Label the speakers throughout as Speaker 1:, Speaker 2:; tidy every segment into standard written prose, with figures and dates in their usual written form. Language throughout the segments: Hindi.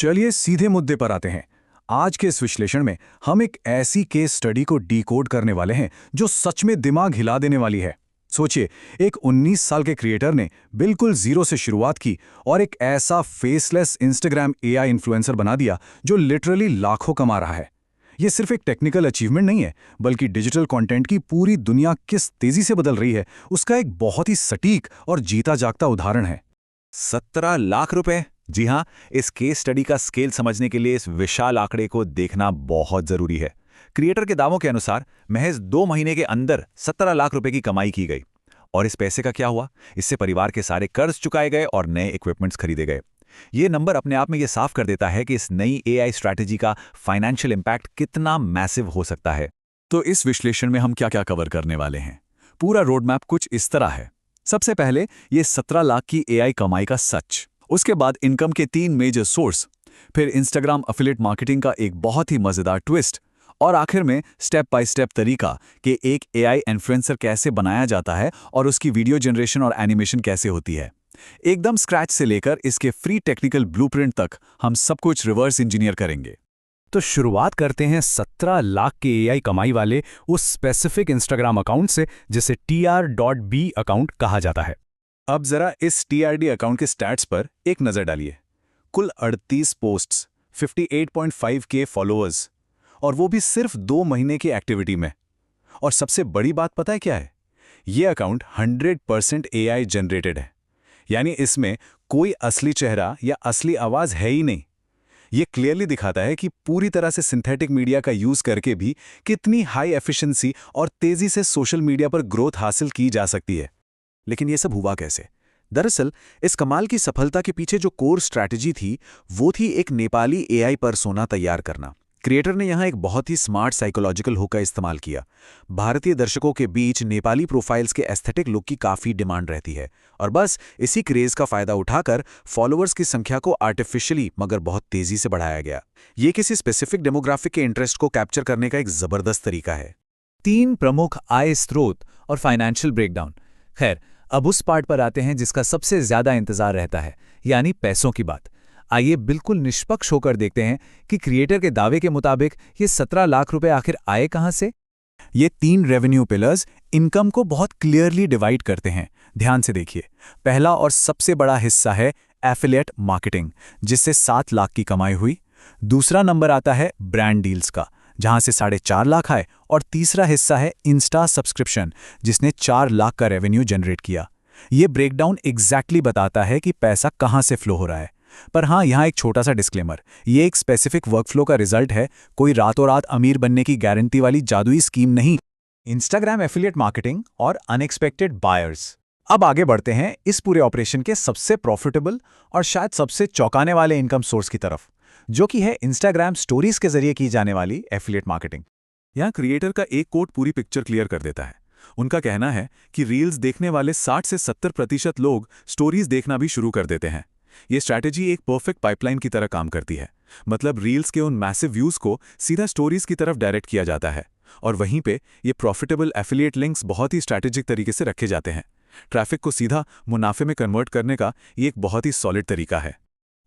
Speaker 1: चलिए सीधे मुद्दे पर आते हैं। आज के इस विश्लेषण में हम एक ऐसी केस स्टडी को डिकोड करने वाले हैं जो सच में दिमाग हिला देने वाली है। सोचिए, एक 19 साल के क्रिएटर ने बिल्कुल जीरो से शुरुआत की और एक ऐसा फेसलेस इंस्टाग्राम एआई इन्फ्लुएंसर बना दिया जो लिटरली लाखों कमा रहा है। ये सिर्फ एक टेक्निकल अचीवमेंट नहीं है, बल्कि डिजिटल कंटेंट की पूरी दुनिया किस तेजी से बदल रही है उसका एक बहुत ही सटीक और जीता जागता उदाहरण है।
Speaker 2: 17 लाख रुपए। जी हाँ, इस केस स्टडी का स्केल समझने के लिए इस विशाल आंकड़े को देखना बहुत जरूरी है। क्रिएटर के दावों के अनुसार महज 2 महीने के अंदर 17 लाख रुपए की कमाई की गई। और इस पैसे का क्या हुआ? इससे परिवार के सारे कर्ज चुकाए गए और नए इक्विपमेंट्स खरीदे गए। ये नंबर अपने आप में ये साफ कर देता है कि इस नई एआई स्ट्रैटेजी का फाइनेंशियल इंपैक्ट कितना मैसिव हो सकता है।
Speaker 1: तो इस विश्लेषण में हम क्या क्या कवर करने वाले हैं? पूरा रोड मैप कुछ इस तरह है। सबसे पहले ये 17 लाख की एआई कमाई का सच, उसके बाद इनकम के 3 मेजर सोर्स, फिर इंस्टाग्राम एफिलिएट मार्केटिंग का एक बहुत ही मजेदार ट्विस्ट, और आखिर में स्टेप बाय स्टेप तरीका कि एक एआई इन्फ्लुएंसर कैसे बनाया जाता है और उसकी वीडियो जनरेशन और एनिमेशन कैसे होती है। एकदम स्क्रैच से लेकर इसके फ्री टेक्निकल ब्लूप्रिंट तक हम सब कुछ रिवर्स इंजीनियर करेंगे। तो शुरुआत करते हैं 17 लाख के एआई कमाई वाले उस स्पेसिफिक इंस्टाग्राम अकाउंट से जिसे tr.b अकाउंट कहा जाता है। अब जरा इस TRD अकाउंट के स्टैट्स पर एक नजर डालिए। कुल 38 पोस्ट्स, 58.5 के फॉलोअर्स, और वो भी सिर्फ 2 महीने की एक्टिविटी में। और सबसे बड़ी बात पता है क्या है? ये अकाउंट 100% एआई जनरेटेड है, यानी इसमें कोई असली चेहरा या असली आवाज है ही नहीं। ये क्लियरली दिखाता है कि पूरी तरह से सिंथेटिक मीडिया का यूज करके भी कितनी हाई एफिशिएंसी और तेजी से सोशल मीडिया पर ग्रोथ हासिल की जा सकती है। लेकिन ये सब हुआ कैसे? दरअसल इस कमाल की सफलता के पीछे जो कोर स्ट्रैटेजी थी वो थी एक नेपाली एआई पर्सोना तैयार करना। क्रिएटर ने यहाँ एक बहुत ही स्मार्ट साइकोलॉजिकल हुक का इस्तेमाल किया। भारतीय दर्शकों के बीच नेपाली प्रोफाइल्स के एस्थेटिक लुक की काफ़ी डिमांड रहती है, और बस इसी क्रेज का फायदा उठाकर फॉलोअर्स की संख्या को आर्टिफिशियली मगर बहुत तेजी से बढ़ाया गया। ये किसी स्पेसिफिक डेमोग्राफिक के इंटरेस्ट को कैप्चर करने का एक जबरदस्त तरीका है।
Speaker 2: 3 प्रमुख आय स्रोत और फाइनेंशियल ब्रेकडाउन। खैर, अब उस पार्ट पर आते हैं जिसका सबसे ज्यादा इंतजार रहता है, यानी पैसों की बात। आइए बिल्कुल निष्पक्ष होकर देखते हैं कि क्रिएटर के दावे के मुताबिक ये 17 लाख रुपए आखिर आए कहां से।
Speaker 1: ये 3 रेवेन्यू पिलर्स इनकम को बहुत क्लियरली डिवाइड करते हैं। ध्यान से देखिए। पहला और सबसे बड़ा हिस्सा है एफिलिएट मार्केटिंग, जिससे 7 लाख की कमाई हुई। दूसरा नंबर आता है ब्रांड डील्स का, जहां से 4.5 लाख आए, और तीसरा हिस्सा है इंस्टा सब्सक्रिप्शन, जिसने 4 लाख का रेवेन्यू जनरेट किया। ये ब्रेकडाउन एग्जैक्टली बताता है कि पैसा कहां से फ्लो हो रहा है। पर हाँ, यहाँ एक छोटा सा डिस्क्लेमर, ये एक स्पेसिफिक वर्कफ्लो का रिजल्ट है, कोई रातों रात अमीर बनने की गारंटी वाली जादुई स्कीम नहीं। इंस्टाग्राम एफिलिएट मार्केटिंग और अनएक्सपेक्टेड बायर्स। अब आगे बढ़ते हैं इस पूरे ऑपरेशन के सबसे प्रॉफिटेबल और शायद सबसे चौंकाने वाले इनकम सोर्स की तरफ, जो कि है इंस्टाग्राम स्टोरीज के जरिए की जाने वाली एफिलिएट मार्केटिंग। यहाँ क्रिएटर का एक कोट पूरी पिक्चर क्लियर कर देता है। उनका कहना है कि रील्स देखने वाले 60 से 70% लोग स्टोरीज देखना भी शुरू कर देते हैं। ये स्ट्रैटेजी एक परफेक्ट पाइपलाइन की तरह काम करती है। मतलब रील्स के उन मैसिव व्यूज को सीधा स्टोरीज की तरफ डायरेक्ट किया जाता है, और वहीं पे ये प्रॉफिटेबल एफिलिएट लिंक्स बहुत ही स्ट्रैटेजिक तरीके से रखे जाते हैं। ट्रैफिक को सीधा मुनाफे में कन्वर्ट करने का ये एक बहुत ही सॉलिड तरीका है।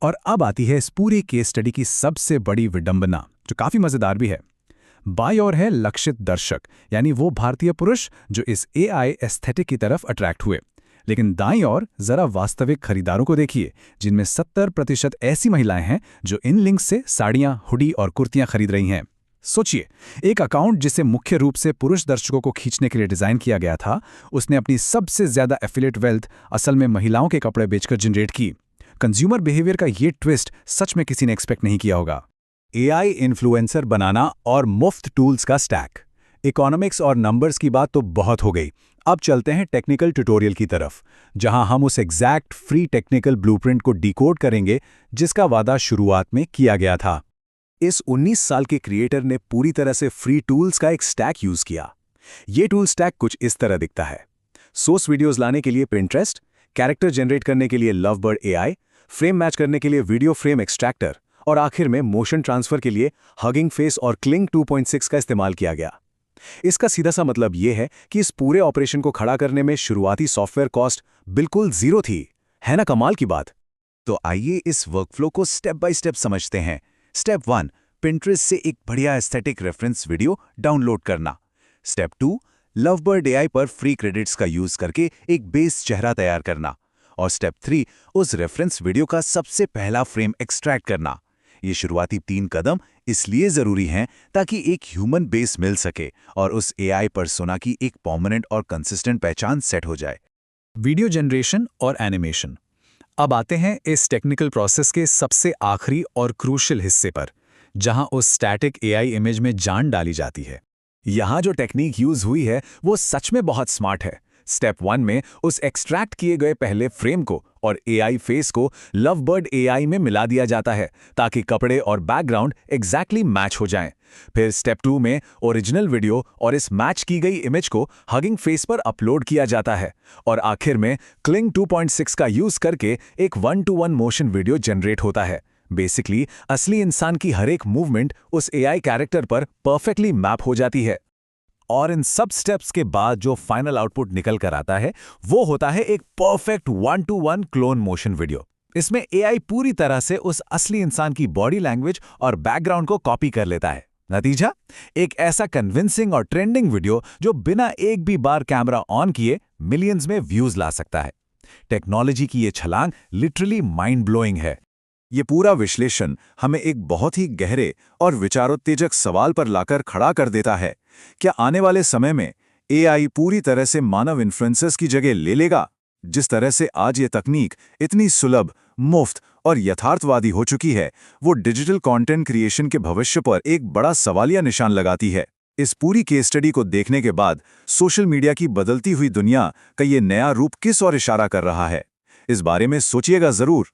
Speaker 1: और अब आती है इस पूरी केस स्टडी की सबसे बड़ी विडंबना, जो काफी मजेदार भी है। बाई ओर है लक्षित दर्शक, यानी वो भारतीय पुरुष जो इस एआई एस्थेटिक की तरफ अट्रैक्ट हुए। लेकिन दाईं ओर जरा वास्तविक खरीदारों को देखिए, जिनमें 70% ऐसी महिलाएं हैं जो इन लिंक्स से साड़ियां, हुडी और कुर्तियां खरीद रही हैं। सोचिए, एक अकाउंट जिसे मुख्य रूप से पुरुष दर्शकों को खींचने के लिए डिजाइन किया गया था, उसने अपनी सबसे ज्यादा एफिलिएट वेल्थ असल में महिलाओं के कपड़े बेचकर जनरेट की। कंज्यूमर बिहेवियर का ये ट्विस्ट सच में किसी ने एक्सपेक्ट नहीं किया होगा। एआई इन्फ्लुएंसर बनाना और मुफ्त टूल्स का स्टैक। इकोनॉमिक्स और नंबर्स की बात तो बहुत हो गई। अब चलते हैं टेक्निकल ट्यूटोरियल की तरफ, जहां हम उस एग्जैक्ट फ्री टेक्निकल ब्लूप्रिंट को डिकोड करेंगे जिसका वादा शुरुआत में किया गया था। इस 19 साल के क्रिएटर ने पूरी तरह से फ्री टूल्स का एक स्टैक यूज किया। ये टूल स्टैक कुछ इस तरह दिखता है। सोर्स वीडियोस लाने के लिए पिंटरेस्ट, कैरेक्टर जनरेट करने के लिए लवबर्ड एआई, फ्रेम मैच करने के लिए वीडियो फ्रेम एक्सट्रैक्टर, और आखिर में मोशन ट्रांसफर के लिए हगिंग फेस और क्लिंग 2.6 का इस्तेमाल किया गया। इसका सीधा सा मतलब यह है कि इस पूरे ऑपरेशन को खड़ा करने में शुरुआती सॉफ्टवेयर कॉस्ट बिल्कुल जीरो थी। है ना कमाल की बात?
Speaker 2: तो आइए इस वर्कफ्लो को स्टेप बाय स्टेप समझते हैं। स्टेप 1, Pinterest से एक बढ़िया एस्थेटिक रेफरेंस वीडियो डाउनलोड करना। स्टेप 2, लवबर्ड एआई पर फ्री क्रेडिट्स का यूज करके एक बेस चेहरा तैयार करना। और स्टेप 3, उस रेफरेंस वीडियो का सबसे पहला फ्रेम एक्सट्रैक्ट करना। ये शुरुआती 3 कदम इसलिए जरूरी हैं ताकि एक ह्यूमन बेस मिल सके और उस एआई पर्सोना की एक परमानेंट और कंसिस्टेंट पहचान सेट हो जाए।
Speaker 1: वीडियो जनरेशन और एनिमेशन। अब आते हैं इस टेक्निकल प्रोसेस के सबसे आखिरी और क्रूशियल हिस्से पर, जहां उस स्टैटिक एआई इमेज में जान डाली जाती है।
Speaker 2: यहाँ जो टेक्निक यूज हुई है वो सच में बहुत स्मार्ट है। स्टेप 1 में उस एक्सट्रैक्ट किए गए पहले फ्रेम को और एआई फेस को लवबर्ड एआई में मिला दिया जाता है ताकि कपड़े और बैकग्राउंड एग्जैक्टली मैच हो जाएं। फिर स्टेप 2 में ओरिजिनल वीडियो और इस मैच की गई इमेज को हगिंग फेस पर अपलोड किया जाता है और आखिर में क्लिंग 2.6 का यूज करके एक 1-to-1 मोशन वीडियो जनरेट होता है। बेसिकली असली इंसान की हर एक मूवमेंट उस एआई कैरेक्टर पर परफेक्टली मैप हो जाती है। और इन सब स्टेप्स के बाद जो फाइनल आउटपुट निकल कर आता है वो होता है एक perfect 1-to-1 clone motion video. इसमें एआई पूरी तरह से उस असली इंसान की बॉडी लैंग्वेज और बैकग्राउंड को कॉपी कर लेता है। नतीजा, एक ऐसा कन्विंसिंग और ट्रेंडिंग वीडियो जो बिना एक भी बार कैमरा ऑन किए मिलियंस में व्यूज ला सकता है। टेक्नोलॉजी की ये छलांग लिटरली माइंड ब्लोइंग है।
Speaker 3: ये पूरा विश्लेषण हमें एक बहुत ही गहरे और विचारोत्तेजक सवाल पर लाकर खड़ा कर देता है। क्या आने वाले समय में एआई पूरी तरह से मानव इन्फ्लुएंसर्स की जगह ले लेगा? जिस तरह से आज ये तकनीक इतनी सुलभ, मुफ्त और यथार्थवादी हो चुकी है, वो डिजिटल कंटेंट क्रिएशन के भविष्य पर एक बड़ा सवालिया निशान लगाती है। इस पूरी केस स्टडी को देखने के बाद सोशल मीडिया की बदलती हुई दुनिया का ये नया रूप किस ओर इशारा कर रहा है, इस बारे में सोचिएगा जरूर।